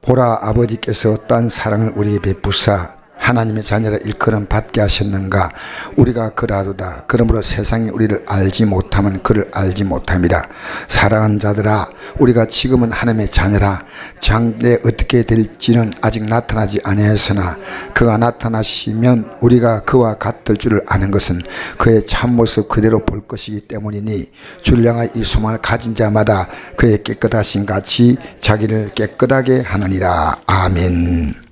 보라, 아버지께서 어떠한 사랑을 우리에게 베푸사 하나님의 자녀라 일컬음 받게 하셨는가. 우리가 그라도다. 그러므로 세상이 우리를 알지 못하면 그를 알지 못함이라. 사랑하는 자들아, 우리가 지금은 하나님의 자녀라. 장래 어떻게 될지는 아직 나타나지 아니하였으나 그가 나타나시면 우리가 그와 같을 줄을 아는 것은 그의 참모습 그대로 볼 것이기 때문이니, 주를 향하여 이 소망을 가진 자마다 그의 깨끗하신 같이 자기를 깨끗하게 하느니라. 아멘.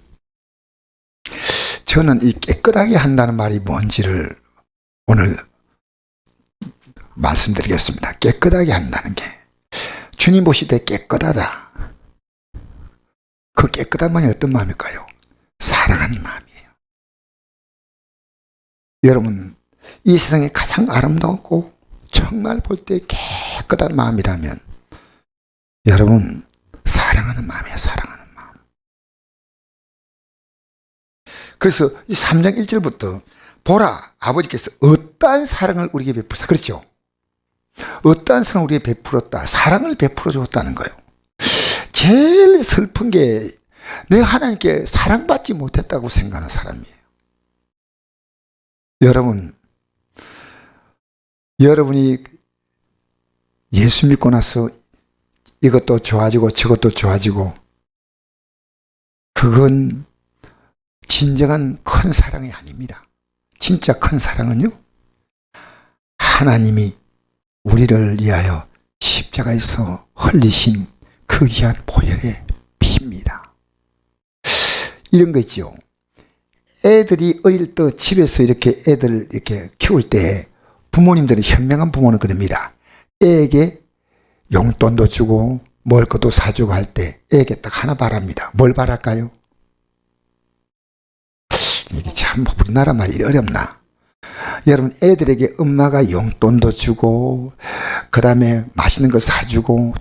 저는 이 깨끗하게 한다는 말이 뭔지를 오늘 말씀드리겠습니다. 깨끗하게 한다는 게, 주님 보실 때 깨끗하다. 그 깨끗한 마음이 어떤 마음일까요? 사랑하는 마음이에요. 여러분, 이 세상에 가장 아름답고 정말 볼 때 깨끗한 마음이라면 여러분, 사랑하는 마음이에요. 사랑하는 마음. 그래서 이 3장 1절부터 보라, 아버지께서 어떠한 사랑을 우리에게 베푸사. 그렇죠? 어떠한 사랑을 우리에게 베풀었다. 사랑을 베풀어 줬다는 거예요. 제일 슬픈 게 내가 하나님께 사랑받지 못했다고 생각하는 사람이에요. 여러분이 예수 믿고 나서 이것도 좋아지고 저것도 좋아지고, 그건 진정한 큰 사랑이 아닙니다. 진짜 큰 사랑은요, 하나님이 우리를 위하여 십자가에서 흘리신 그 귀한 보혈의 피입니다. 이런 거 있죠. 애들이 어릴 때 집에서 이렇게 애들 이렇게 키울 때 부모님들은, 현명한 부모는 그럽니다. 애에게 용돈도 주고 먹을 것도 사주고 할 때 애에게 딱 하나 바랍니다. 뭘 바랄까요? 이게 참 우리나라 말이 어렵나. 여러분, 애들에게 엄마가 용돈도 주고 그 다음에 맛있는 거 사주고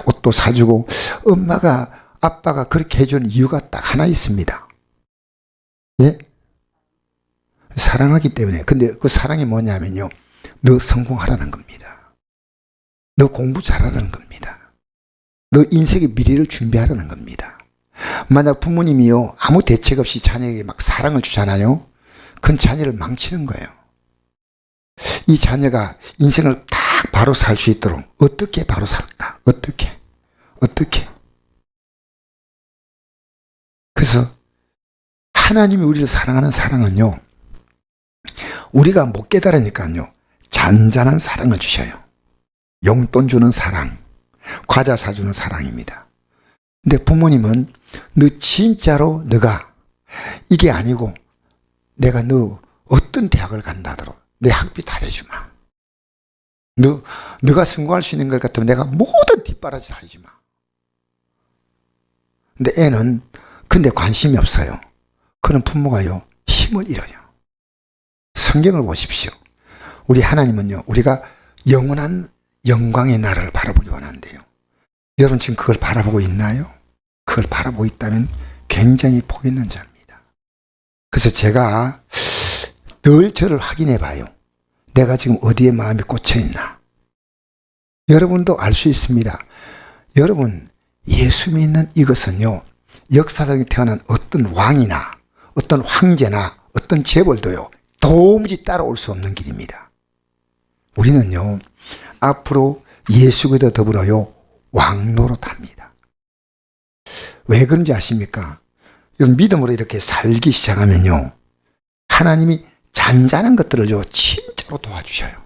옷도 사주고, 아빠가 그렇게 해주는 이유가 딱 하나 있습니다. 예? 사랑하기 때문에. 근데 그 사랑이 뭐냐면요, 너 성공하라는 겁니다. 너 공부 잘하라는 겁니다. 너 인생의 미래를 준비하라는 겁니다. 만약 부모님이요, 아무 대책 없이 자녀에게 막 사랑을 주잖아요. 그건 자녀를 망치는 거예요. 이 자녀가 인생을 딱 바로 살 수 있도록 어떻게 바로 살까? 어떻게? 그래서 하나님이 우리를 사랑하는 사랑은요, 우리가 못 깨달으니까요, 잔잔한 사랑을 주셔요. 용돈 주는 사랑, 과자 사주는 사랑입니다. 근데 부모님은 너 진짜로 너가 이게 아니고 내가 너 어떤 대학을 간다 하더라도 내 학비 다 내주마. 너가 성공할 수 있는 것 같으면 내가 모든 뒷바라지 다 해주마. 근데 애는 근데 관심이 없어요. 그런 부모가요, 힘을 잃어요. 성경을 보십시오. 우리 하나님은요, 우리가 영원한 영광의 나라를 바라보기 원하는데요, 여러분 지금 그걸 바라보고 있나요? 그걸 바라보고 있다면 굉장히 복 있는 자입니다. 그래서 제가 늘 저를 확인해 봐요. 내가 지금 어디에 마음이 꽂혀 있나? 여러분도 알 수 있습니다. 여러분, 예수 믿는 이것은요, 역사적에 태어난 어떤 왕이나 어떤 황제나 어떤 재벌도요, 도무지 따라올 수 없는 길입니다. 우리는요, 앞으로 예수 그리스도 더불어요, 왕노릇합니다. 왜 그런지 아십니까? 믿음으로 이렇게 살기 시작하면요, 하나님이 잔잔한 것들을 진짜로 도와주셔요.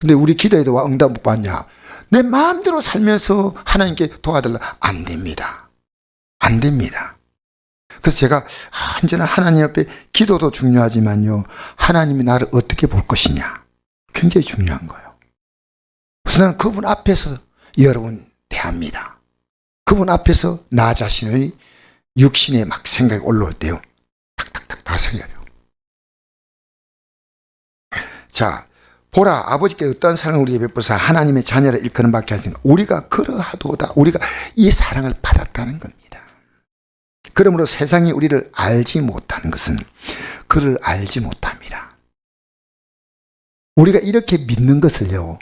근데 우리 기도에도 응답 못 받냐? 내 마음대로 살면서 하나님께 도와달라. 안 됩니다. 안 됩니다. 그래서 제가 언제나 하나님 앞에, 기도도 중요하지만요, 하나님이 나를 어떻게 볼 것이냐, 굉장히 중요한 거예요. 그래서 나는 그분 앞에서 여러분 대합니다. 그분 앞에서 나 자신의 육신에 막 생각이 올라올 때요, 탁탁탁 다스려요. 자, 보라, 아버지께 어떠한 사랑을 우리에게 베푸사 하나님의 자녀라 일컬음 받게 하시니까 우리가 그러하도다. 우리가 이 사랑을 받았다는 겁니다. 그러므로 세상이 우리를 알지 못하는 것은 그를 알지 못합니다. 우리가 이렇게 믿는 것을요,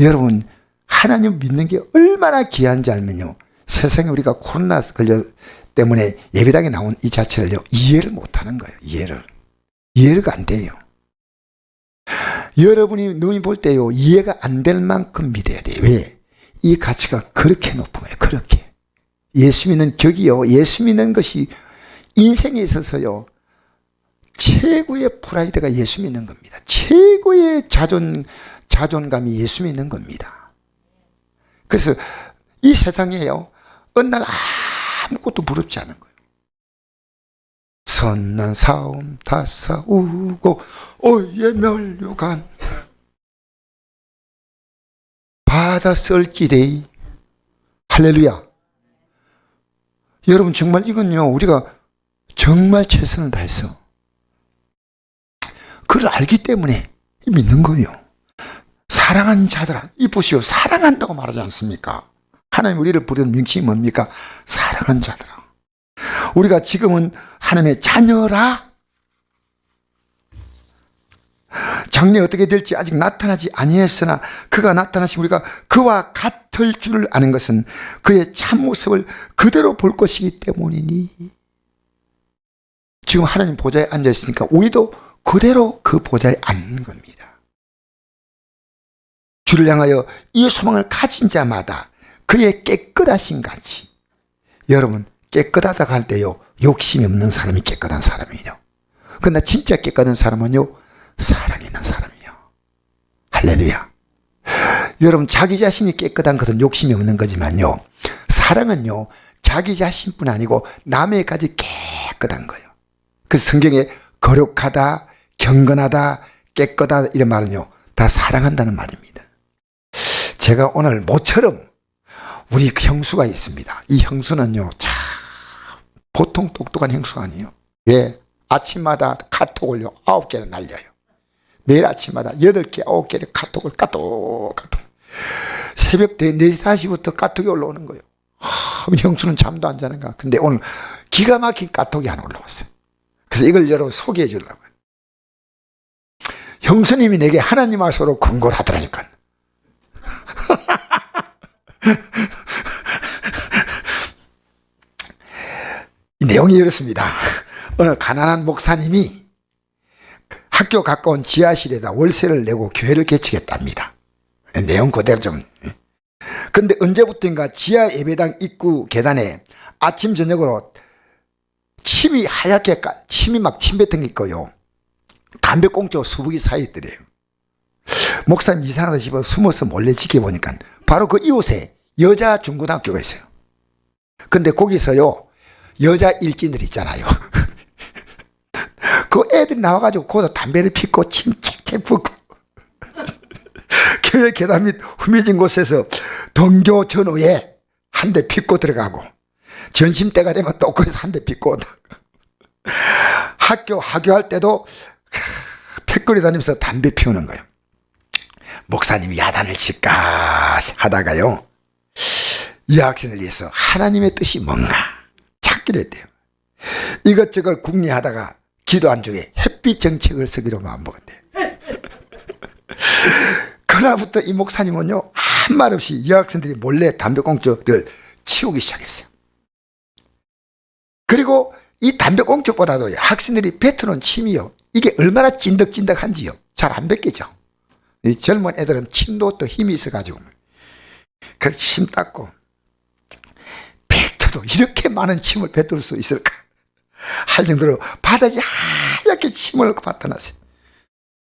여러분, 하나님 믿는 게 얼마나 귀한지 알면요, 세상에 우리가 코로나 걸려 때문에 예배당에 나온 이 자체를요, 이해를 못하는 거예요. 이해가 안 돼요. 여러분이 눈이 볼 때요, 이해가 안 될 만큼 믿어야 돼요. 왜? 이 가치가 그렇게 높은 거예요. 그렇게. 예수 믿는 격이요, 예수 믿는 것이 인생에 있어서요, 최고의 프라이드가 예수 믿는 겁니다. 최고의 자존감이 예수 믿는 겁니다. 그래서 이 세상에요, 어느 날 아무것도 부럽지 않은 거예요. 선난 사움 다 싸우고 오예 멸류관 바다 썰기대이. 할렐루야. 여러분, 정말 이건요, 우리가 정말 최선을 다해서 그걸 알기 때문에 믿는 거예요. 사랑하는 자들아, 이 보시오, 사랑한다고 말하지 않습니까? 하나님 우리를 부르는 명칭이 뭡니까? 사랑하는 자들아. 우리가 지금은 하나님의 자녀라. 장래 어떻게 될지 아직 나타나지 아니했으나 그가 나타나시면 우리가 그와 같을 줄을 아는 것은 그의 참모습을 그대로 볼 것이기 때문이니. 지금 하나님 보좌에 앉아 있으니까 우리도 그대로 그 보좌에 앉는 겁니다. 주를 향하여 이 소망을 가진 자마다 그의 깨끗하신 같이. 여러분, 깨끗하다고 할 때요, 욕심이 없는 사람이 깨끗한 사람이에요. 그러나 진짜 깨끗한 사람은요, 사랑이 있는 사람이에요. 할렐루야. 여러분, 자기 자신이 깨끗한 것은 욕심이 없는 거지만요, 사랑은요, 자기 자신뿐 아니고 남에까지 깨끗한 거예요. 그 성경에 거룩하다, 경건하다, 깨끗하다 이런 말은요, 다 사랑한다는 말입니다. 제가 오늘 모처럼 우리 형수가 있습니다. 이 형수는요, 참 보통 똑똑한 형수가 아니에요. 왜? 아침마다 카톡을요, 9개를 날려요. 매일 아침마다 8개, 9개를 카톡을 까똑. 새벽 4시, 5시부터 카톡이 올라오는 거예요. 우리 형수는 잠도 안 자는가. 근데 오늘 기가 막힌 카톡이 하나 올라왔어요. 그래서 이걸 여러분 소개해 주려고요. 형수님이 내게 하나님 말씀으로 권고를 하더라니까. 이 내용이 이렇습니다. 어느 가난한 목사님이 학교 가까운 지하실에다 월세를 내고 교회를 개척했답니다. 내용 그대로 좀. 근데 언제부터인가 지하 예배당 입구 계단에 아침 저녁으로 침이 하얗게 침이 막 침뱉은 게 있고요, 담배꽁초 수북이 쌓여있더래요. 목사님 이상하다 싶어 숨어서 몰래 지켜보니까 바로 그 이웃에 여자 중고등학교가 있어요. 근데 거기서요, 여자 일진들 있잖아요. 그 애들이 나와가지고 거기서 담배를 피고 침 책책 붓고 교회 계단 및 후미진 곳에서 등교 전후에 한 대 피고 들어가고, 점심때가 되면 또 거기서 한 대 피고 하교할 때도 팩거리 다니면서 담배 피우는 거예요. 목사님이 야단을 칠까 하다가요, 이 학생을 위해서 하나님의 뜻이 뭔가 찾기로 했대요. 이것저것 궁리하다가 기도한 중에 햇빛 정책을 쓰기로 마음먹었대요. 그날부터 이 목사님은요, 한 말 없이 이 학생들이 몰래 담배꽁초를 치우기 시작했어요. 그리고 이 담배꽁초보다도 학생들이 뱉어놓은 침이요, 이게 얼마나 찐득찐득한지요, 잘 안 뱉기죠. 이 젊은 애들은 침도 또 힘이 있어가지고 그 침 닦고, 뱉어도 이렇게 많은 침을 뱉을 수 있을까 할 정도로 바닥이 하얗게 침을 넣고 뱉어놨어요.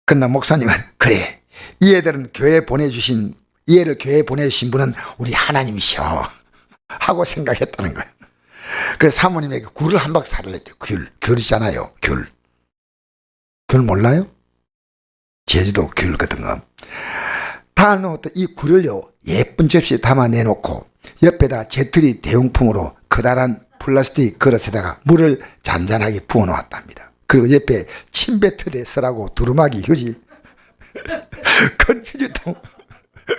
그러나 목사님은, 그래, 이 애를 교회에 보내주신 분은 우리 하나님이셔 하고 생각했다는 거예요. 그래서 사모님에게 굴을 한 박 사를 냈대요. 귤이잖아요. 귤 몰라요? 제주도 귤 같은 거. 다 넣었던 이 굴을요, 예쁜 접시에 담아내놓고 옆에다 재떨이 대용품으로 커다란 플라스틱 그릇에다가 물을 잔잔하게 부어놓았답니다. 그리고 옆에 침뱉으래 쓰라고 두루마기 휴지 큰 휴지통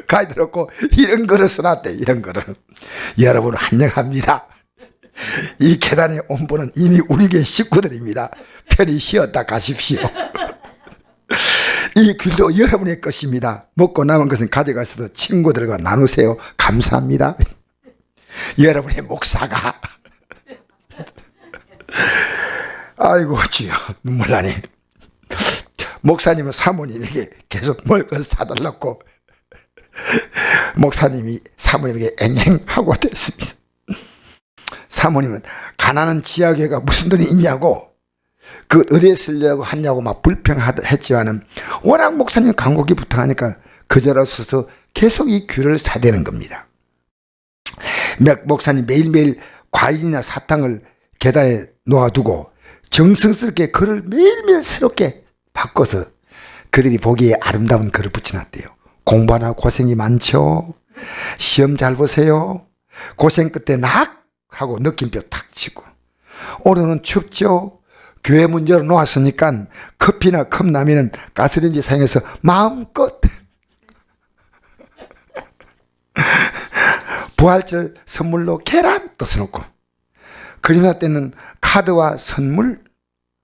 가이드 놓고 이런 그릇을 놨대. 이런 그릇. 여러분 환영합니다. 이 계단에 온 분은 이미 우리 교회 식구들입니다. 편히 쉬었다 가십시오. 이 귤도 여러분의 것입니다. 먹고 남은 것은 가져가셔서 친구들과 나누세요. 감사합니다. 여러분의 목사가 아이고 주여 눈물 나네. 목사님은 사모님에게 계속 물건 사달라고 목사님이 사모님에게 앵앵하고 됐습니다. 사모님은 가난한 지하교회가 무슨 돈이 있냐고 그 어디에 쓰려고 하냐고 막 불평했지만은 워낙 목사님 간곡히 부탁하니까 그저로서서 계속 이 교회를 사대는 겁니다. 목사님 매일매일 과일이나 사탕을 계단에 놓아두고 정성스럽게 글을 매일매일 새롭게 바꿔서 그들이 보기에 아름다운 글을 붙여놨대요. 공부하나 고생이 많죠. 시험 잘 보세요. 고생 끝에 낙 하고 느낌표 탁 치고 오늘은 춥죠. 교회 문 열어놓았으니까 커피나 컵라면은 가스레인지 사용해서 마음껏 부활절 선물로 계란 또 써놓고 그림자 때는 카드와 선물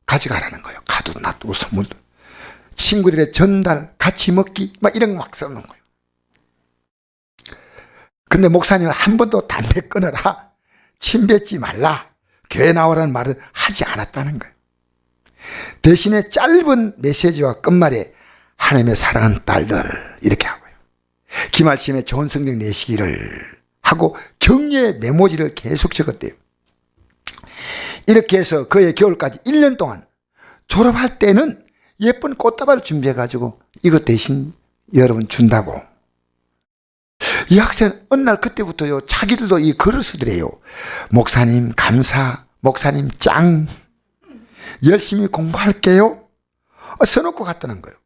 가져가라는 거예요. 카드도 놔두고 선물도 친구들의 전달 같이 먹기 막 이런 거 막 써놓은 거예요. 근데 목사님은 한 번도 담배 끊어라 침 뱉지 말라 교회 나오라는 말을 하지 않았다는 거예요. 대신에 짧은 메시지와 끝말에 하나님의 사랑하는 딸들 이렇게 하고요. 기말심에 좋은 성적 내시기를 하고 격려의 메모지를 계속 적었대요. 이렇게 해서 그의 겨울까지 1년 동안 졸업할 때는 예쁜 꽃다발을 준비해가지고 이것 대신 여러분 준다고. 이 학생 어느 날 그때부터요 자기들도 이 글을 쓰더래요. 목사님 감사, 목사님 짱, 열심히 공부할게요 써놓고 갔다는 거예요.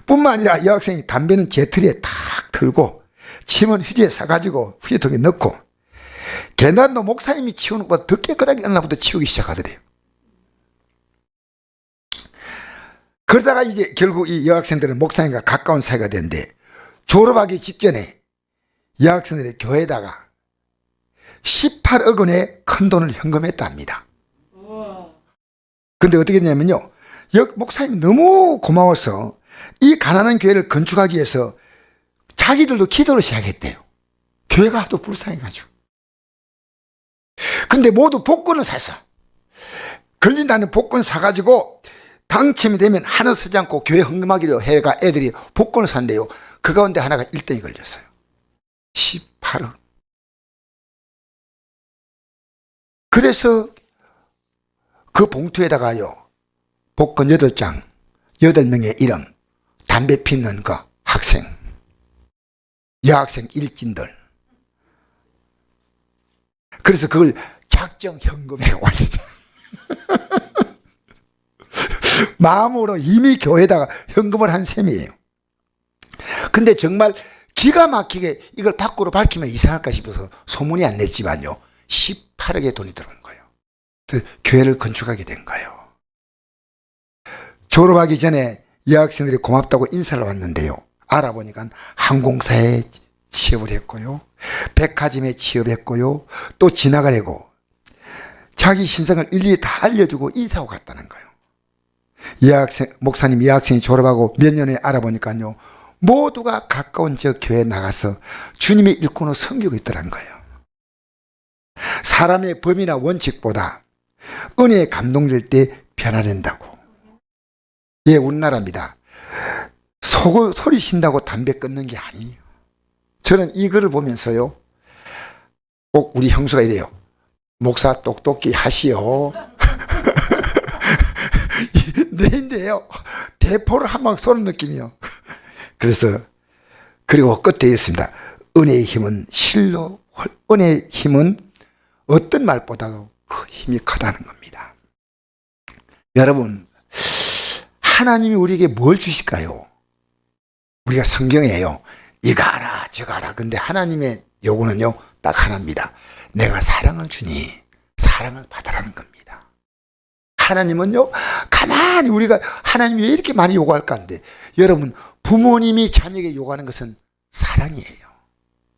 뿐만 아니라 이 학생이 담배는 재트리에 탁 들고 침은 휴지에 싸가지고 휴지통에 넣고 계단도 목사님이 치우는 것보다 더 깨끗하게 어느 날부터 치우기 시작하더래요. 그러다가 이제 결국 이 여학생들은 목사님과 가까운 사이가 됐는데 졸업하기 직전에 여학생들의 교회에다가 18억 원의 큰 돈을 현금했다 합니다. 근데 어떻게 됐냐면요 목사님이 너무 고마워서 이 가난한 교회를 건축하기 위해서 자기들도 기도를 시작했대요. 교회가 하도 불쌍해가지고. 근데 모두 복권을 샀어. 걸린다는 복권 사가지고 당첨이 되면 하나 쓰지 않고 교회 헌금하기로 해가 애들이 복권을 산대요. 그 가운데 하나가 1등이 걸렸어요. 18억. 그래서 그 봉투에다가요 복권 8장 8명의 이름, 담배 피는 그 학생, 여학생 일진들. 그래서 그걸 작정 현금에 올리자. 마음으로 이미 교회에다가 현금을 한 셈이에요. 근데 정말 기가 막히게 이걸 밖으로 밝히면 이상할까 싶어서 소문이 안 냈지만요 18억의 돈이 들어온 거예요. 그래서 교회를 건축하게 된 거예요. 졸업하기 전에 여학생들이 고맙다고 인사를 왔는데요 알아보니까 항공사에 취업을 했고요 백화점에 취업했고요 또 지나가려고 자기 신상을 일일이 다 알려주고 인사하고 갔다는 거예요. 목사님 여학생이 졸업하고 몇 년에 알아보니까요 모두가 가까운 저 교회에 나가서 주님의 일꾼으로 섬기고 있더란 거예요. 사람의 법이나 원칙보다 은혜에 감동될 때 변화된다고. 예, 우리나라입니다. 소리 신다고 담배 끊는 게 아니에요. 저는 이 글을 보면서요 꼭 우리 형수가 이래요. 목사 똑똑히 하시오. 내인데요 대포를 한 방 쏘는 느낌이요. 그래서 그리고 끝에 있습니다. 은혜의 힘은 은혜의 힘은 어떤 말보다도 그 힘이 크다는 겁니다. 여러분 하나님이 우리에게 뭘 주실까요? 우리가 성경이에요. 이거 알아 저거 알아. 근데 하나님의 요구는요 딱 하나입니다. 내가 사랑을 주니 사랑을 받으라는 겁니다. 하나님은요 가만히 우리가 하나님이 왜 이렇게 많이 요구할까 하는데 여러분 부모님이 자녀에게 요구하는 것은 사랑이에요.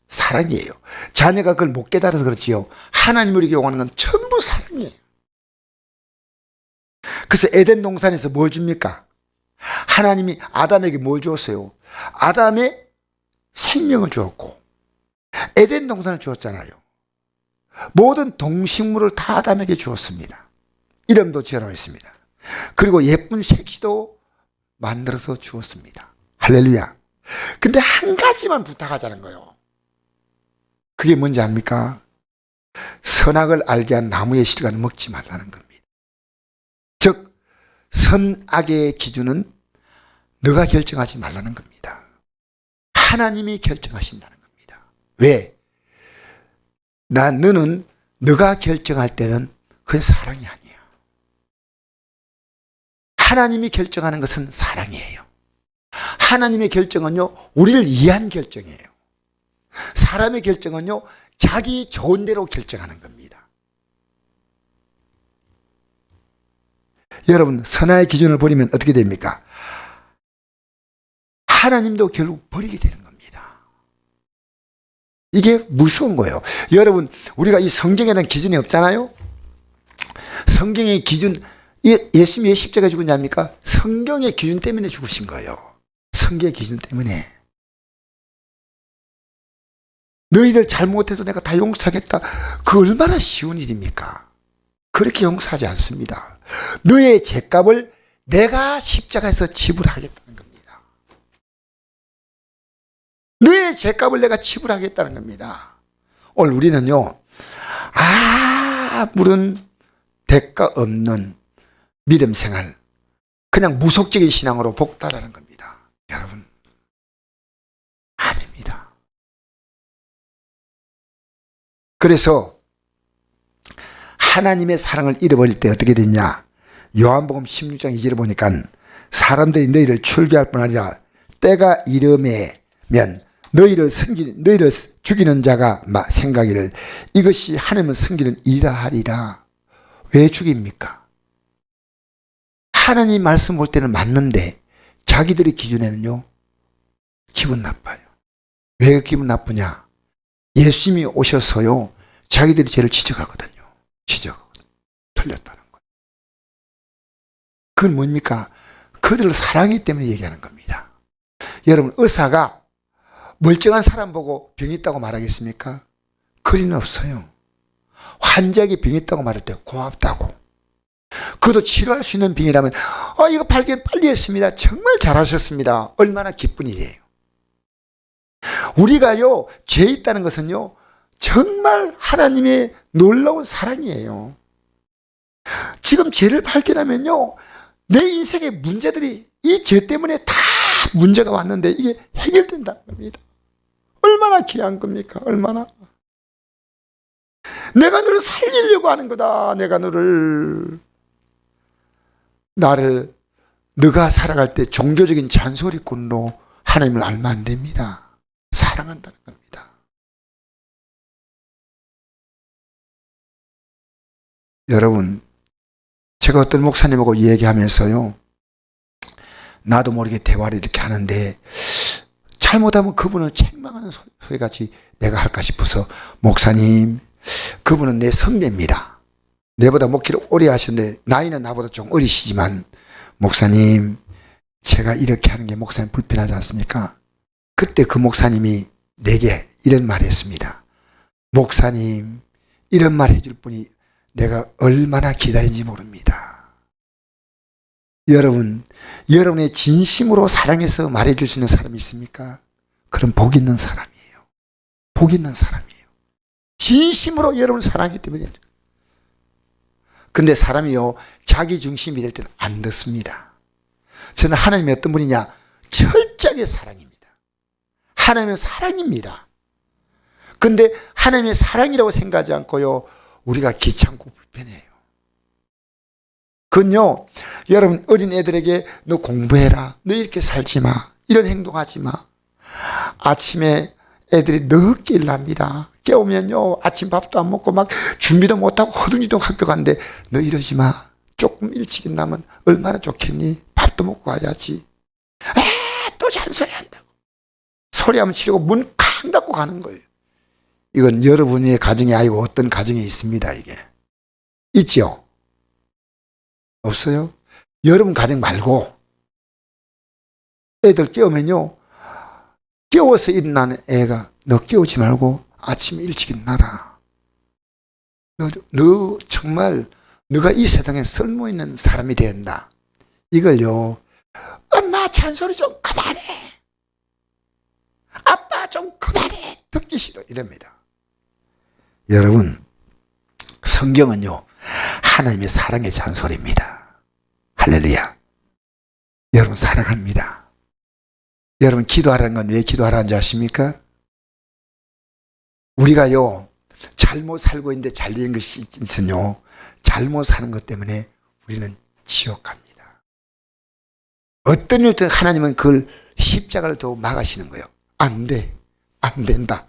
사랑이에요. 자녀가 그걸 못 깨달아서 그렇지요 하나님이 우리에게 요구하는 건 전부 사랑이에요. 그래서 에덴 동산에서 뭘 줍니까? 하나님이 아담에게 뭘 주었어요? 아담의 생명을 주었고 에덴 동산을 주었잖아요. 모든 동식물을 다 아담에게 주었습니다. 이름도 지어라고 했습니다. 그리고 예쁜 색시도 만들어서 주었습니다. 할렐루야. 근데 한 가지만 부탁하자는 거예요. 그게 뭔지 압니까? 선악을 알게 한 나무의 실과는 먹지 말라는 겁니다. 즉 선악의 기준은 너가 결정하지 말라는 겁니다. 하나님이 결정하신다는 겁니다. 왜? 너는 너가 결정할 때는 그건 사랑이 아니야. 하나님이 결정하는 것은 사랑이에요. 하나님의 결정은요, 우리를 위한 결정이에요. 사람의 결정은요, 자기 좋은 대로 결정하는 겁니다. 여러분, 선악의 기준을 버리면 어떻게 됩니까? 하나님도 결국 버리게 되는 겁니다. 이게 무서운 거예요. 여러분, 우리가 이 성경에는 기준이 없잖아요? 성경의 기준, 예수님이 왜 십자가에 죽었냐입니까? 성경의 기준 때문에 죽으신 거예요. 성경의 기준 때문에. 너희들 잘못해도 내가 다 용서하겠다. 그 얼마나 쉬운 일입니까? 그렇게 용서하지 않습니다. 너의 죄값을 내가 십자가에서 지불하겠다는 겁니다. 너의 죄값을 내가 지불하겠다는 겁니다. 오늘 우리는요, 아무런 대가 없는 믿음 생활, 그냥 무속적인 신앙으로 복달하는 겁니다. 여러분, 아닙니다. 그래서 하나님의 사랑을 잃어버릴 때 어떻게 됐냐? 요한복음 16장 2절을 보니까 사람들이 너희를 출교할 뿐 아니라 때가 이르면 너희를 죽이는 자가 생각이를 이것이 하나님을 섬기는 일이라 하리라. 왜 죽입니까? 하나님 말씀 볼 때는 맞는데 자기들의 기준에는요, 기분 나빠요. 왜 기분 나쁘냐? 예수님이 오셔서요, 자기들이 죄를 지적하거든요. 틀렸다는 거예요. 그건 뭡니까? 그들을 사랑하기 때문에 얘기하는 겁니다. 여러분, 의사가 멀쩡한 사람 보고 병 있다고 말하겠습니까? 그리는 없어요. 환자에게 병 있다고 말할 때 고맙다고. 그것도 치료할 수 있는 병이라면 이거 발견 빨리 했습니다. 정말 잘하셨습니다. 얼마나 기쁜 일이에요. 우리가요, 죄 있다는 것은요, 정말 하나님의 놀라운 사랑이에요. 지금 죄를 발견하면요, 내 인생의 문제들이 이 죄 때문에 다 문제가 왔는데 이게 해결된다는 겁니다. 얼마나 귀한 겁니까? 얼마나. 내가 너를 살리려고 하는 거다. 나를 너가 살아갈 때 종교적인 잔소리꾼으로 하나님을 알면 안 됩니다. 사랑한다는 겁니다. 여러분, 제가 어떤 목사님하고 얘기하면서요, 나도 모르게 대화를 이렇게 하는데 잘못하면 그분을 책망하는 소리같이 내가 할까 싶어서, 목사님, 그분은 내 선배입니다. 내보다 목회를 오래 하셨는데 나이는 나보다 좀 어리시지만, 목사님, 제가 이렇게 하는 게 목사님 불편하지 않습니까? 그때 그 목사님이 내게 이런 말을 했습니다. 목사님, 이런 말 해줄 분이 내가 얼마나 기다린지 모릅니다. 여러분, 여러분의 진심으로 사랑해서 말해줄 수 있는 사람이 있습니까? 그럼 복 있는 사람이에요. 복 있는 사람이에요. 진심으로 여러분을 사랑하기 때문에. 근데 사람이요, 자기 중심이 될 때는 안 듣습니다. 저는 하나님이 어떤 분이냐? 철저하게 사랑입니다. 하나님은 사랑입니다. 근데 하나님의 사랑이라고 생각하지 않고요, 우리가 귀찮고 불편해요. 그건요, 여러분, 어린 애들에게 너 공부해라, 너 이렇게 살지 마, 이런 행동하지 마. 아침에 애들이 늦게 일납니다. 깨우면요, 아침 밥도 안 먹고 막 준비도 못하고 허둥지둥 학교 가는데 너 이러지 마. 조금 일찍 일나면 얼마나 좋겠니? 밥도 먹고 가야지. 또 잔소리 한다고. 소리하면 치려고 문 쾅 닫고 가는 거예요. 이건 여러분의 가정이 아니고 어떤 가정에 있습니다. 이게 있죠? 없어요? 여러분 가정 말고 애들 깨우면요, 깨워서 일어나는 애가 너 깨우지 말고 아침 일찍 일어나라. 너 정말 너가 이 세상에 쓸모있는 사람이 된다. 이걸요, 엄마 잔소리 좀 그만해. 아빠 좀 그만해. 듣기 싫어. 이럽니다. 여러분, 성경은요, 하나님의 사랑의 잔소리입니다. 할렐루야. 여러분 사랑합니다. 여러분 기도하라는 건 왜 기도하라는지 아십니까? 우리가요, 잘못 살고 있는데 잘 되는 것이 있으요, 잘못 사는 것 때문에 우리는 지옥 갑니다. 어떤 일든 하나님은 그걸 십자가를 더 막으시는 거예요. 안 돼. 안 된다.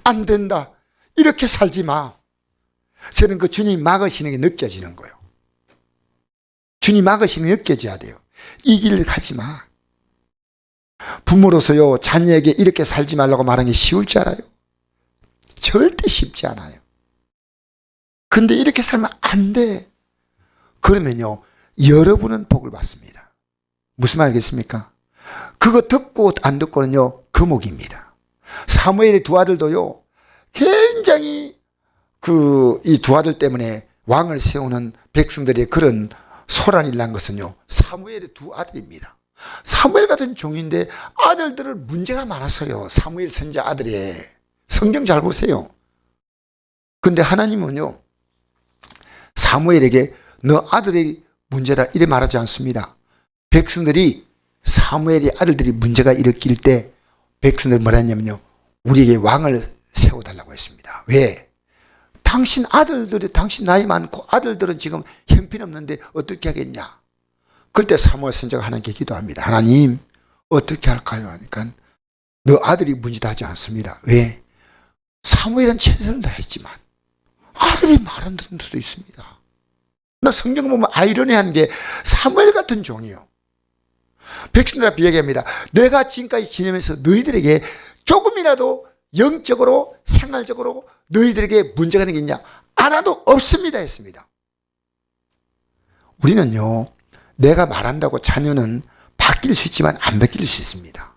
안 된다. 이렇게 살지 마. 저는 그 주님 막으시는 게 느껴지는 거예요. 주님 막으시는 게 느껴져야 돼요. 이 길을 가지 마. 부모로서요, 자녀에게 이렇게 살지 말라고 말하는 게 쉬울 줄 알아요? 절대 쉽지 않아요. 근데 이렇게 살면 안 돼. 그러면요, 여러분은 복을 받습니다. 무슨 말이겠습니까? 그거 듣고 안 듣고는요, 금옥입니다. 사무엘의 두 아들도요, 굉장히 이 두 아들 때문에 왕을 세우는 백성들의 그런 소란이 난 것은요, 사무엘의 두 아들입니다. 사무엘 같은 종인데 아들들은 문제가 많았어요. 사무엘 선지자 아들이. 성경 잘 보세요. 근데 하나님은요, 사무엘에게 너 아들이 문제다 이래 말하지 않습니다. 백성들이, 사무엘의 아들들이 문제가 일으킬 때 백성들이 뭐라 했냐면요, 우리에게 왕을 세워달라고 했습니다. 왜? 당신 아들들이, 당신 나이 많고 아들들은 지금 형편없는데 어떻게 하겠냐? 그때 사무엘 선지자가 하나님께 기도합니다. 하나님, 어떻게 할까요? 하니까 너 아들이 문제다 하지 않습니다. 왜? 사무엘은 최선을 다했지만 아들이 말 안 듣는 수도 있습니다. 나 성경 보면 아이러니한 게 사무엘 같은 종이요, 백성들 앞에 얘기합니다. 내가 지금까지 지내면서 너희들에게 조금이라도 영적으로 생활적으로 너희들에게 문제가 되는 게 있냐? 하나도 없습니다 했습니다. 우리는요, 내가 말한다고 자녀는 바뀔 수 있지만 안 바뀔 수 있습니다.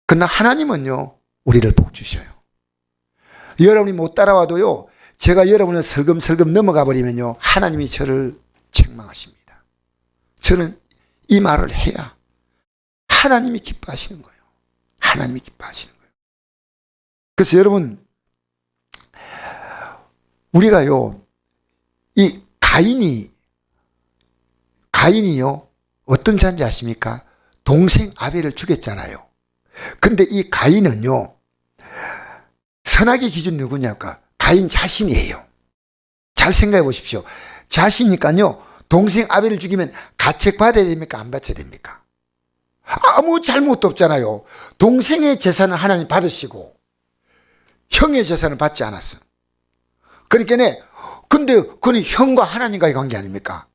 그러나 하나님은요, 우리를 복 주셔요. 여러분이 못 따라와도요, 제가 여러분을 슬금슬금 넘어가 버리면요, 하나님이 저를 책망하십니다. 저는 이 말을 해야 하나님이 기뻐하시는 거예요. 하나님이 기뻐하시는 거예요. 그래서 여러분, 우리가요, 이 가인이요, 어떤 자인지 아십니까? 동생 아벨을 죽였잖아요. 근데 이 가인은요, 선악의 기준 누구냐까? 가인 자신이에요. 잘 생각해 보십시오. 자신이니까요, 동생 아벨을 죽이면 가책 받아야 됩니까? 안 받아야 됩니까? 아무 잘못도 없잖아요. 동생의 재산을 하나님 받으시고 형의 재산을 받지 않았어. 그러니까 근데 그건 형과 하나님과의 관계 아닙니까?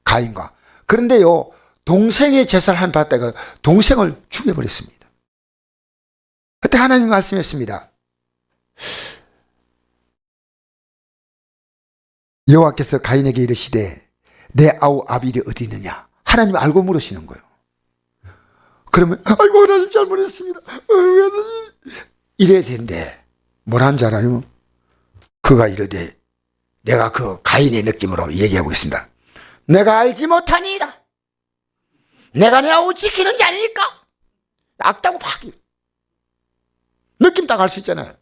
가인과. 그런데요, 동생의 재산을 하나님 받다가 동생을 죽여버렸습니다. 그때 하나님 말씀했습니다. 여호와께서 가인에게 이르시되 내 아우 아벨이 어디 있느냐? 하나님 알고 물으시는 거예요. 그러면 아이고 하나님 잘못했습니다. 이래야 되는데 뭐라는 줄 알아요? 그가 이르되, 내가 그 가인의 느낌으로 얘기해 보겠습니다. 내가 알지 못하니이다. 내가 내 아우 지키는 자니까. 악다고 막 느낌 딱 알 수 있잖아요.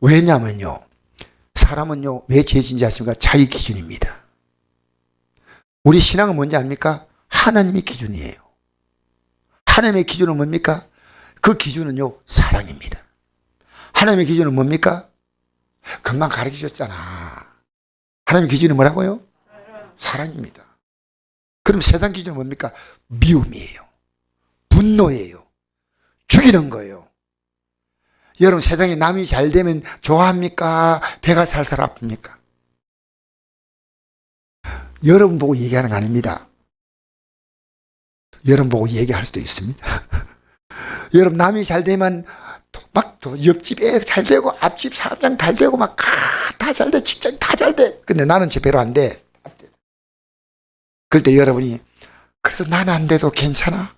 왜냐면요, 사람은요, 왜 죄진지 아십니까? 자기 기준입니다. 우리 신앙은 뭔지 압니까? 하나님의 기준이에요. 하나님의 기준은 뭡니까? 그 기준은요, 사랑입니다. 하나님의 기준은 뭡니까? 금방 가르쳐 주셨잖아. 하나님의 기준은 뭐라고요? 사랑입니다. 그럼 세상 기준은 뭡니까? 미움이에요. 분노예요. 죽이는 거예요. 여러분, 세상에 남이 잘 되면 좋아합니까? 배가 살살 아픕니까? 여러분 보고 얘기하는 거 아닙니다. 여러분 보고 얘기할 수도 있습니다. 여러분, 남이 잘 되면 막 옆집 애 잘 되고 앞집 사장 잘 되고 막 다 잘 돼, 직장 다 잘 돼. 근데 나는 제대로 안 돼. 그럴 때 여러분이, 그래서 나는 안 돼도 괜찮아.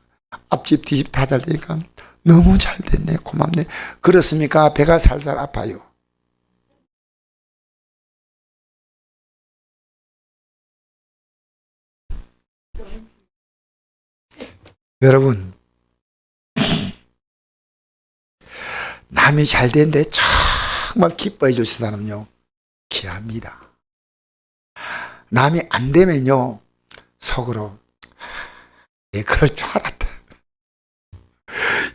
앞집 뒤집 다 잘 되니까 너무 잘 됐네, 고맙네. 그렇습니까? 배가 살살 아파요. 여러분, 남이 잘 되는데 정말 기뻐해 줄 사람은요, 귀합니다. 남이 안 되면요, 속으로, 그럴 줄 알았다.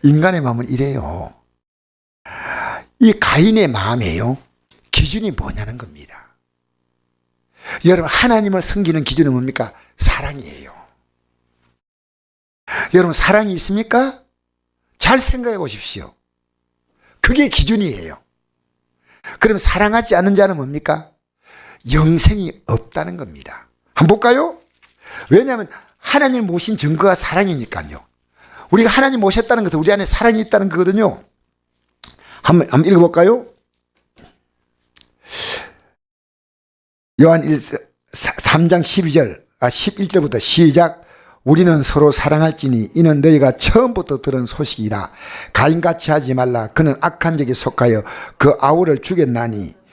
인간의 마음은 이래요. 이 가인의 마음이에요. 기준이 뭐냐는 겁니다. 여러분, 하나님을 섬기는 기준은 뭡니까? 사랑이에요. 여러분, 사랑이 있습니까? 잘 생각해 보십시오. 그게 기준이에요. 그럼 사랑하지 않는 자는 뭡니까? 영생이 없다는 겁니다. 한번 볼까요? 왜냐하면 하나님을 모신 증거가 사랑이니까요. 우리가 하나님 모셨다는 것은 우리 안에 사랑이 있다는 거거든요. 한번 읽어볼까요? 요한 3장 11절부터 시작. 우리는 서로 사랑할지니 이는 너희가 처음부터 들은 소식이라. 가인같이 하지 말라. 그는 악한 적에 속하여 그 아우를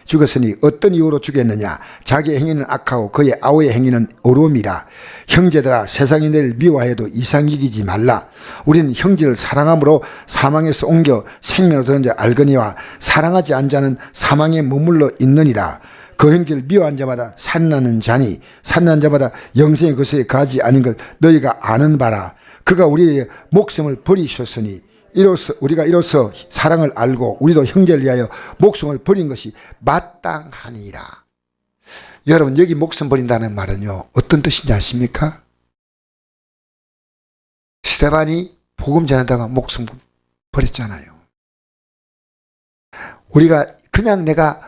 죽였으니 어떤 이유로 죽였느냐. 자기의 행위는 악하고 그의 아우의 행위는 어려움이라. 형제들아, 세상이 너희를 미워해도 이상 여기지 말라. 우리는 형제를 사랑함으로 사망에서 옮겨 생명을 얻은 자 알거니와 사랑하지 않은 자는 사망에 머물러 있느니라. 그 형제를 미워한 자마다 살인하는 자니 살인한 자마다 영생의 것에 가지 아닌 걸 너희가 아는 바라. 그가 우리의 목숨을 버리셨으니 우리가 이로써 사랑을 알고 우리도 형제를 위하여 목숨을 버린 것이 마땅하니라. 여러분, 여기 목숨 버린다는 말은요, 어떤 뜻인지 아십니까? 스데반이 복음 전하다가 목숨 버렸잖아요. 우리가 그냥 내가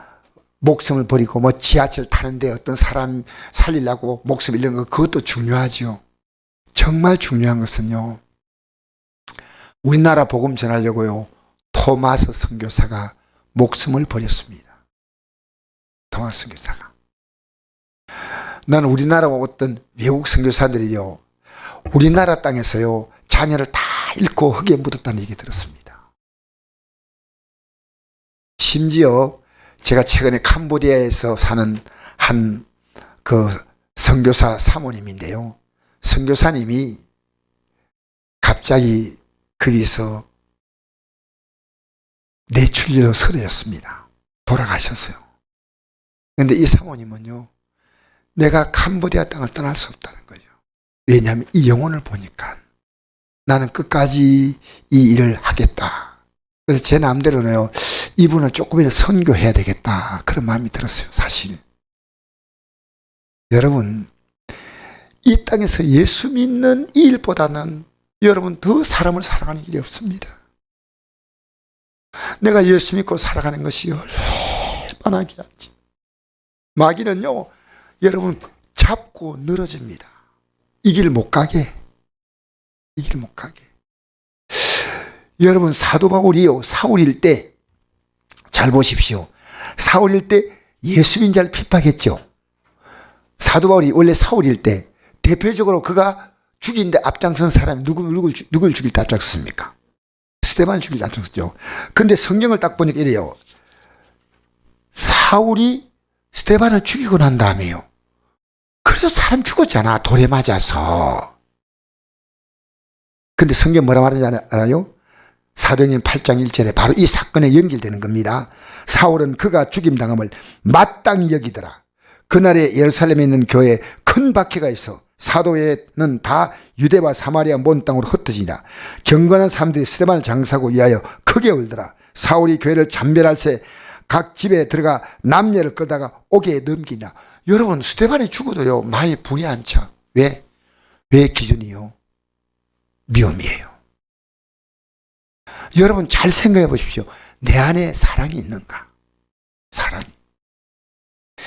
목숨을 버리고 뭐 지하철 타는데 어떤 사람 살리려고 목숨 잃는 거, 그것도 중요하죠. 정말 중요한 것은요, 우리나라 복음 전하려고요, 토마스 선교사가 목숨을 버렸습니다. 토마스 선교사가. 나는 우리나라 어떤 외국 선교사들이요, 우리나라 땅에서요 자녀를 다 잃고 흙에 묻었다는 얘기 들었습니다. 심지어 제가 최근에 캄보디아에서 사는 한 그 선교사 사모님인데요, 선교사님이 갑자기 거기서 뇌출혈로 쓰러졌습니다. 돌아가셨어요. 그런데 이 사모님은요, 내가 캄보디아 땅을 떠날 수 없다는 거죠. 왜냐하면 이 영혼을 보니까 나는 끝까지 이 일을 하겠다. 그래서 제 마음대로는요, 이분을 조금이라도 선교해야 되겠다, 그런 마음이 들었어요. 사실 여러분, 이 땅에서 예수 믿는 이 일보다는 여러분 더 사람을 사랑하는 일이 없습니다. 내가 예수 믿고 살아가는 것이 얼마나 귀한지. 마귀는요, 여러분 잡고 늘어집니다. 이 길 못 가게. 이 길 못 가게. 여러분, 사도 바울이요, 사울일 때 잘 보십시오. 사울일 때 예수 믿는 자를 핍박했죠. 사도 바울이 원래 사울일 때 대표적으로 그가 죽이는데 앞장선 사람이 누굴 죽일 때 앞장섰습니까? 스데반을 죽일 때 앞장섰죠. 근데 성경을 딱 보니까 이래요. 사울이 스데반을 죽이고 난 다음에요, 그래서 사람 죽었잖아, 돌에 맞아서. 근데 성경 뭐라 말하는지 알아요? 사도행전 8장 1절에 바로 이 사건에 연결되는 겁니다. 사울은 그가 죽임당함을 마땅히 여기더라. 그날에 예루살렘에 있는 교회에 큰 박해가 있어 사도회는 다 유대와 사마리아 모든 땅으로 흩어지니라. 경건한 사람들이 스데반을 장사하고 위하여 크게 울더라. 사울이 교회를 잠별할 새 각 집에 들어가 남녀를 끌다가 옥에 넘기냐. 여러분, 스데반이 죽어도요 마음이 분이 안 차. 왜? 왜 기준이요? 미움이에요. 여러분, 잘 생각해 보십시오. 내 안에 사랑이 있는가? 사랑이.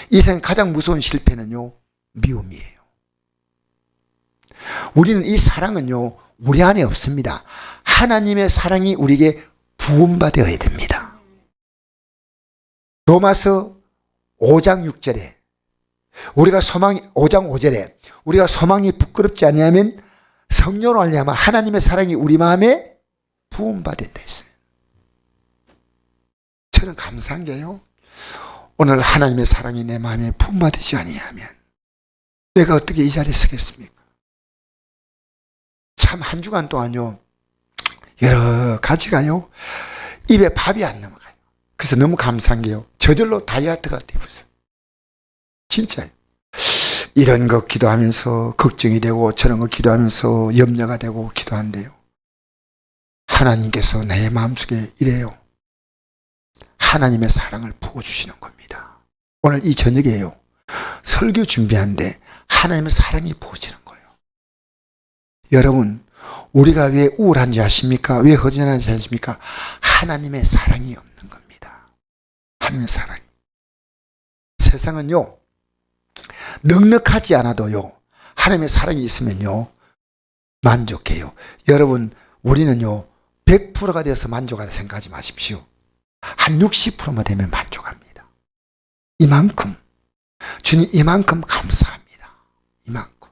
이 세상 가장 무서운 실패는요, 미움이에요. 우리는 이 사랑은요, 우리 안에 없습니다. 하나님의 사랑이 우리에게 부음받아야 됩니다. 로마서 5장 6절에 우리가 5장 5절에 우리가 소망이 부끄럽지 아니하면 성령으로 말미암아 하나님의 사랑이 우리 마음에 부음받았다 했어요. 저는 감사한 게요, 오늘 하나님의 사랑이 내 마음에 부음받지 아니하면 내가 어떻게 이 자리에 서겠습니까? 참 한 주간 동안요, 여러 가지가요, 입에 밥이 안 넘어가요. 그래서 너무 감사한 게요, 저절로 다이어트가 되어버렸어요. 진짜요. 이런 거 기도하면서 걱정이 되고 저런 거 기도하면서 염려가 되고 기도한대요. 하나님께서 내 마음속에 이래요. 하나님의 사랑을 부어주시는 겁니다. 오늘 이 저녁에요, 설교 준비하는데 하나님의 사랑이 부어지는 거예요. 여러분, 우리가 왜 우울한지 아십니까? 왜 허전한지 아십니까? 하나님의 사랑이 없는 겁니다. 하나님의 사랑이. 세상은요, 넉넉하지 않아도요, 하나님의 사랑이 있으면요, 만족해요. 여러분, 우리는요, 100%가 되어서 만족하다 생각하지 마십시오. 한 60%만 되면 만족합니다. 이만큼. 주님, 이만큼 감사합니다. 이만큼.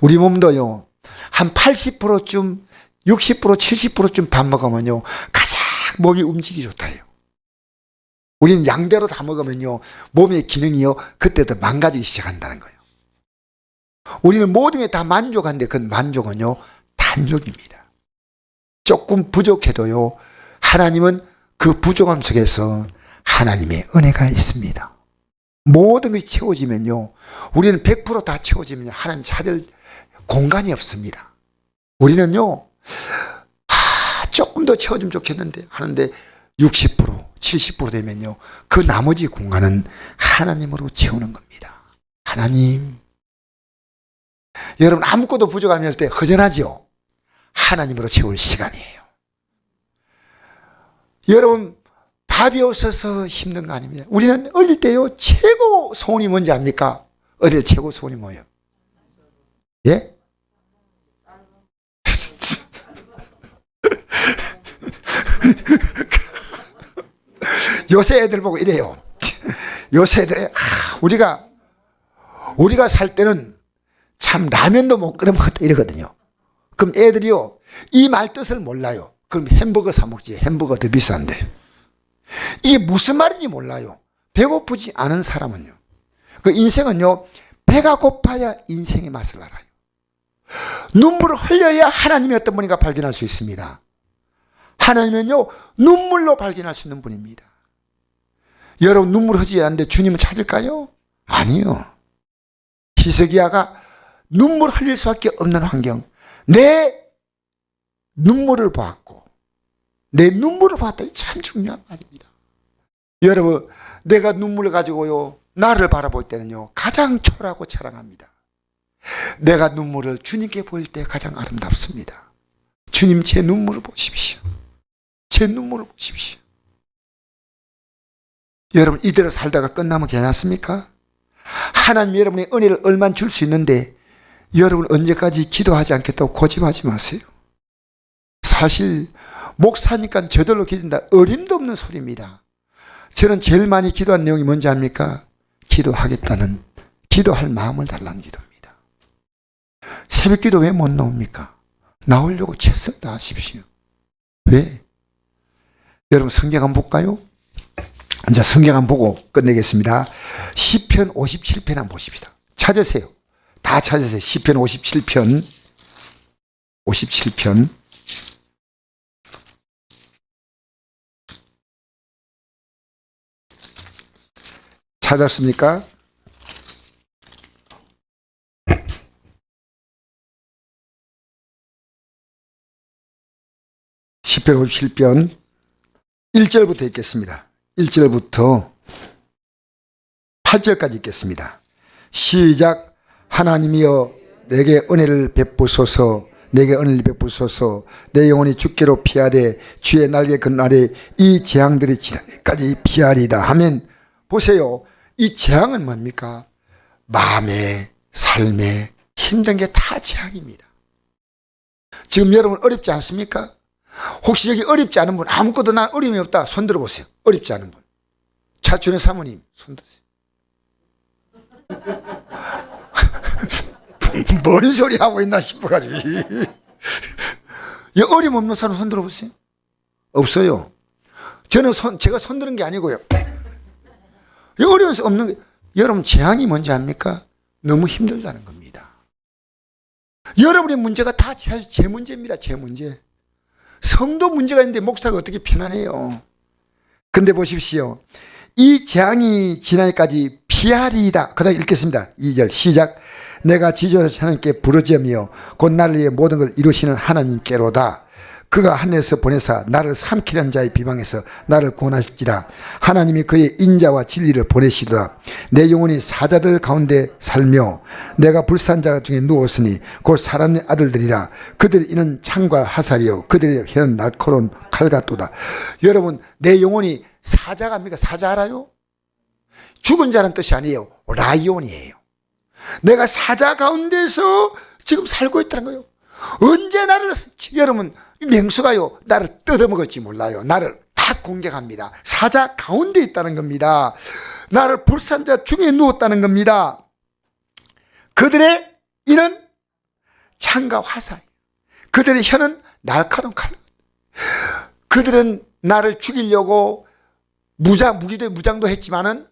우리 몸도요, 한 80%쯤, 60%, 70%쯤 밥 먹으면요, 가장 몸이 움직이기 좋다 해요. 우리는 양대로 다 먹으면요, 몸의 기능이요, 그때도 망가지기 시작한다는 거예요. 우리는 모든 게 다 만족한데 그 만족은요, 단족입니다. 조금 부족해도요, 하나님은 그 부족함 속에서 하나님의 은혜가 있습니다. 모든 것이 채워지면요, 우리는 100% 다 채워지면 하나님 찾을 공간이 없습니다. 우리는요, 조금 더 채워주면 좋겠는데 하는데 60%, 70% 되면요, 그 나머지 공간은 하나님으로 채우는 겁니다. 하나님. 여러분, 아무것도 부족함이 없을 때 허전하죠? 하나님으로 채울 시간이에요. 여러분, 밥이 없어서 힘든 거 아닙니다. 우리는 어릴 때요, 최고 소원이 뭔지 압니까? 어릴 때 최고 소원이 뭐예요? 예? 요새 애들 보고 이래요. 요새 애들, 우리가 살 때는 참 라면도 못 끓여 먹었다 이러거든요. 그럼 애들이요, 이 말 뜻을 몰라요. 그럼 햄버거 사 먹지. 햄버거 더 비싼데. 이게 무슨 말인지 몰라요. 배고프지 않은 사람은요. 그 인생은요, 배가 고파야 인생의 맛을 알아요. 눈물을 흘려야 하나님의 어떤 분인가 발견할 수 있습니다. 하나님은요, 눈물로 발견할 수 있는 분입니다. 여러분, 눈물 흘리지 않는데 주님을 찾을까요? 아니요. 히스기야가 눈물 흘릴 수밖에 없는 환경, 내 눈물을 보았고 내 눈물을 봤다. 참 중요한 말입니다. 여러분, 내가 눈물을 가지고요, 나를 바라볼 때는요, 가장 초라하고 처량합니다. 내가 눈물을 주님께 보일 때 가장 아름답습니다. 주님, 제 눈물을 보십시오. 제 눈물을 보십시오. 여러분, 이대로 살다가 끝나면 괜찮습니까? 하나님 여러분의 은혜를 얼마나 줄 수 있는데 여러분 언제까지 기도하지 않겠다고 고집하지 마세요. 사실 목사니까 저절로 기도한다, 어림도 없는 소리입니다. 저는 제일 많이 기도한 내용이 뭔지 압니까? 기도하겠다는, 기도할 마음을 달라는 기도입니다. 새벽 기도 왜 못 나옵니까? 나오려고 최선을 다하십시오. 왜? 여러분, 성경 한번 볼까요? 이제 성경 한번 보고 끝내겠습니다. 시편 57편 한번 보십시다. 찾으세요. 다 찾으세요. 시편 57편. 57편. 찾았습니까? 시편 57편 1절부터 읽겠습니다. 1절부터 8절까지 읽겠습니다. 시작. 하나님이여 내게 은혜를 베푸소서. 내게 은혜를 베푸소서. 내 영혼이 주께로 피하되 주의 날개 그날에 이 재앙들이 지나기까지 피하리다 하면, 보세요. 이 재앙은 뭡니까? 마음에, 삶에 힘든 게 다 재앙입니다. 지금 여러분 어렵지 않습니까? 혹시 여기 어렵지 않은 분, 아무것도 난 어려움이 없다, 손 들어보세요. 어렵지 않은 분. 차춘의 사모님, 손 드세요. 뭔 소리 하고 있나 싶어가지고. 어려움 없는 사람 손 들어보세요. 없어요. 저는 제가 손 드는 게 아니고요. 어려움 없는 게, 여러분 재앙이 뭔지 압니까? 너무 힘들다는 겁니다. 여러분의 문제가 다 제 문제입니다. 제 문제. 성도 문제가 있는데 목사가 어떻게 편안해요. 근데 보십시오. 이 재앙이 지나기까지 피하리이다. 그 다음 읽겠습니다. 2절 시작. 내가 지존하신 하나님께 부르짖으며 곧 나를 위해 모든 걸 이루시는 하나님께로다. 그가 하늘에서 보내사 나를 삼키려는 자의 비방에서 나를 구원하실지라. 하나님이 그의 인자와 진리를 보내시리라. 내 영혼이 사자들 가운데 살며 내가 불산자 중에 누웠으니 곧 사람의 아들들이라. 그들의 이는 창과 화살이요 그들의 혀는 날카로운 칼 같도다. 여러분, 내 영혼이 사자가 합니까? 사자 알아요? 죽은 자는 뜻이 아니에요. 라이온이에요. 내가 사자 가운데서 지금 살고 있다는 거예요. 언제 나를, 여러분, 맹수가요 나를 뜯어먹을지 몰라요. 나를 다 공격합니다. 사자 가운데 있다는 겁니다. 나를 불산자 중에 누웠다는 겁니다. 그들의 이는 창과 화살, 그들의 혀는 날카로운 칼. 그들은 나를 죽이려고 무장도 했지만은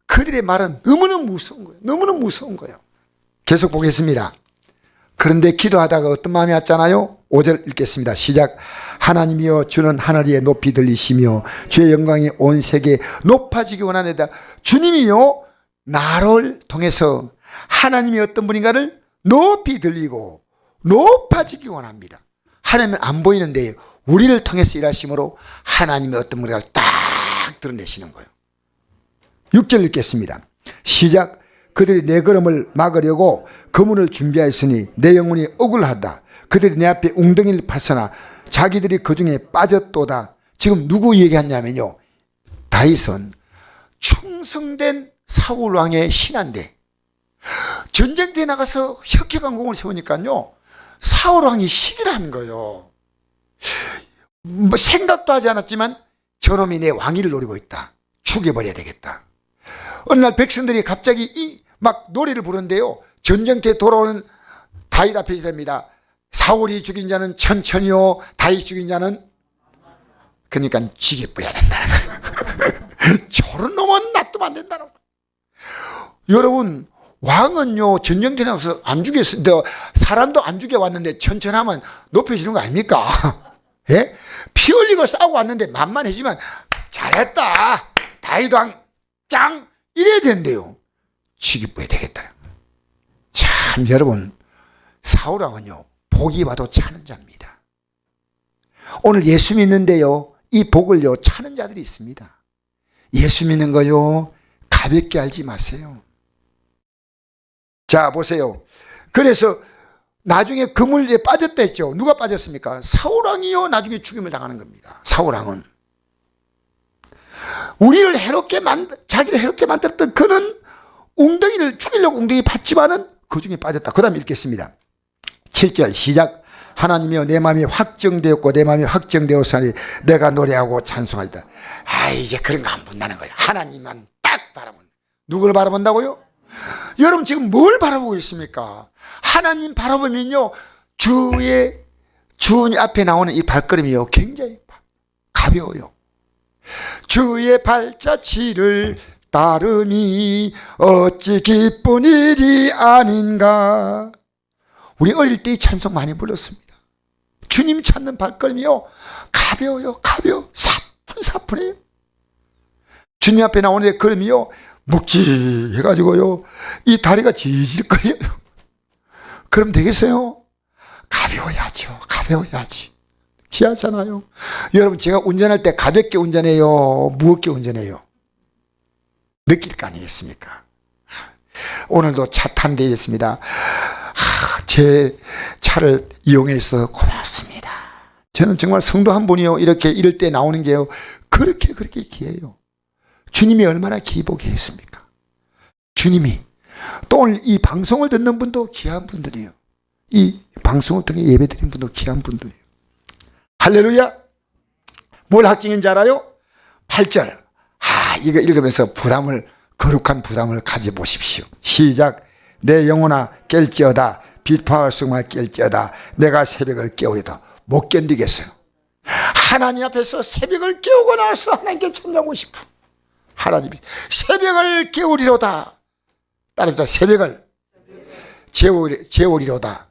그들의 말은 너무너무 무서운 거예요. 너무너무 무서운 거예요. 계속 보겠습니다. 그런데 기도하다가 어떤 마음이 왔잖아요. 5절 읽겠습니다. 시작. 하나님이여 주는 하늘 위에 높이 들리시며 주의 영광이 온 세계에 높아지기 원하는데, 주님이요 나를 통해서 하나님이 어떤 분인가를 높이 들리고 높아지기 원합니다. 하나님은 안 보이는데 우리를 통해서 일하심으로 하나님이 어떤 분인가를 딱 드러내시는 거예요. 6절 읽겠습니다. 시작. 그들이 내 걸음을 막으려고 그물을 준비하였으니 내 영혼이 억울하다. 그들이 내 앞에 웅덩이를 파서나 자기들이 그 중에 빠졌도다. 지금 누구 얘기하냐면요, 다윗은 충성된 사울왕의 신하인데 전쟁터에 나가서 혁혁한 공을 세우니까요 사울왕이 시기를 한 거예요. 뭐 생각도 하지 않았지만 저놈이 내 왕위를 노리고 있다. 죽여버려야 되겠다. 어느 날 백성들이 갑자기 막 노래를 부르는데요, 전쟁터에 돌아오는 다윗 앞에 됩니다. 사울이 죽인 자는 천천히요, 다윗 죽인 자는, 그러니까 죽여버려야 된다는 거예요. 저런 놈은 놔두면 안 된다는 거예요. 여러분, 왕은요 전쟁터에 나가서 안 죽였어요. 사람도 안 죽여왔는데 천천하면 높여지는 거 아닙니까? 예? 피 흘리고 싸우고 왔는데 만만해지면 잘했다, 다윗 왕 짱, 이래야 된대요. 죽여버려야 되겠다. 참, 여러분, 사울왕은요 복이 와도 차는 자입니다. 오늘 예수 믿는데요 이 복을요 차는 자들이 있습니다. 예수 믿는 거요 가볍게 알지 마세요. 자, 보세요. 그래서 나중에 그물에 빠졌다 했죠. 누가 빠졌습니까? 사울왕이요 나중에 죽임을 당하는 겁니다. 사울왕은 우리를 자기를 해롭게 만들었던 그는 웅덩이를 죽이려고 웅덩이 봤지만은 그 중에 빠졌다. 그 다음에 읽겠습니다. 7절 시작. 하나님이여 내 마음이 확정되었고 내 마음이 확정되었으니 내가 노래하고 찬송하리다. 이제 그런 거 안 본다는 거예요. 하나님만 딱 바라본다. 누굴 바라본다고요? 여러분 지금 뭘 바라보고 있습니까? 하나님 바라보면요 주님 앞에 나오는 이 발걸음이요 굉장히 가벼워요. 주의 발자취를 따름이 어찌 기쁜 일이 아닌가. 우리 어릴 때 이 찬송 많이 불렀습니다. 주님 찾는 발걸음이요 가벼워요. 가벼워. 사뿐사뿐해요. 주님 앞에 나오는 걸음이요 묵직해가지고요 이 다리가 지질거려요. 그럼 되겠어요? 가벼워야죠. 가벼워야지. 귀하잖아요. 여러분 제가 운전할 때 가볍게 운전해요, 무겁게 운전해요? 느낄 거 아니겠습니까? 오늘도 차 탄 데 있습니다. 제 차를 이용해 주셔서 고맙습니다. 저는 정말 성도 한 분이요 이렇게 이럴 때 나오는 게요 그렇게 귀해요. 주님이 얼마나 기복했습니까? 주님이 또 오늘 이 방송을 듣는 분도 귀한 분들이에요. 이 방송을 통해 예배 드리는 분도 귀한 분들이에요. 할렐루야. 뭘 확증인지 알아요? 8절. 이거 읽으면서 거룩한 부담을 가져보십시오. 시작. 내 영혼아 깰지어다. 비파와 수금아 깰지어다. 내가 새벽을 깨우리다. 못 견디겠어요. 하나님 앞에서 새벽을 깨우고 나서 하나님께 찬양하고 싶어. 하나님이 새벽을 깨우리로다. 따라합니다. 새벽을 재우리로다.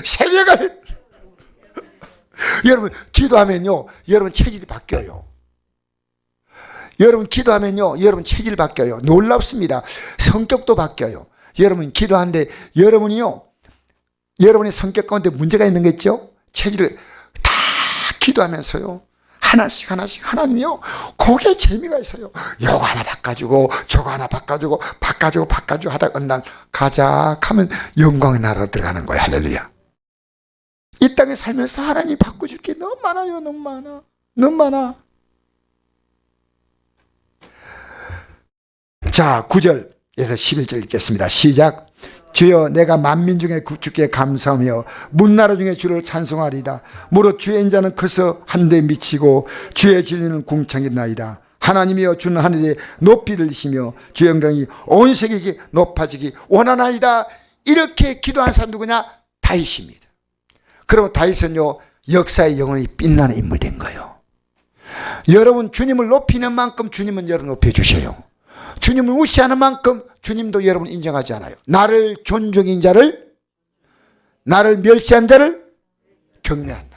새벽을 여러분 기도하면요 여러분 체질이 바뀌어요. 여러분 기도하면요 여러분 체질이 바뀌어요. 놀랍습니다. 성격도 바뀌어요. 여러분 기도하는데 여러분이요 여러분의 성격 가운데 문제가 있는 거 있죠? 체질을 다 기도하면서요 하나씩 하나님이요 그게 재미가 있어요. 요거 하나 바꿔주고 저거 하나 바꿔주고 하다가 어느 날 가자 하면 영광의 나라로 들어가는 거예요. 할렐루야. 이 땅에 살면서 하나님이 바꿔줄 게 너무 많아요. 너무 많아. 자 9절에서 11절 읽겠습니다. 시작. 주여 내가 만민 중에 주께 감사하며 문나라 중에 주를 찬송하리다. 무릇 주의 인자는 커서 한데 미치고 주의 진리는 궁창이나이다. 하나님이여 주는 하늘에 높이 들리시며 주의 영광이 온 세계에 높아지기 원하나이다. 이렇게 기도한 사람 누구냐? 다윗입니다. 그러면 다윗은요 역사의 영혼이 빛나는 인물이 된 거예요. 여러분 주님을 높이는 만큼 주님은 여러분 높여주셔요. 주님을 무시하는 만큼 주님도 여러분 인정하지 않아요. 나를 존중인 자를 나를 멸시한 자를 경멸한다.